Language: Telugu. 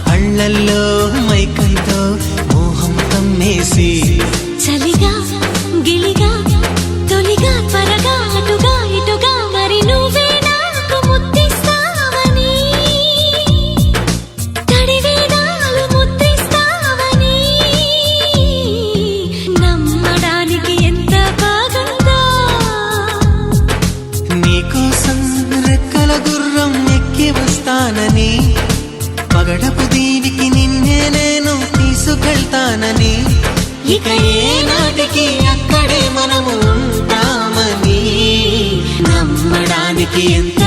కళ్ళల్లో మైకంతో మోహం కమ్మేసి చలిగా గిలిగా తొలిగా త్వరగా అటుగా ఇటుగా మరి నువ్వే నాకు ముద్దిస్తావని తడివేదాలు ముద్దిస్తావని నమ్మడానికి ఎంత బాగుందో నీకోసం రెక్కల గుర్రం ఎక్కి వస్తానని పగడపు దీనికి నిన్నే నేను తీసుకెళ్తానని ఇక ఏ నాటికి అక్కడే మనము ఉంటామని నమ్మడానికి ఎంత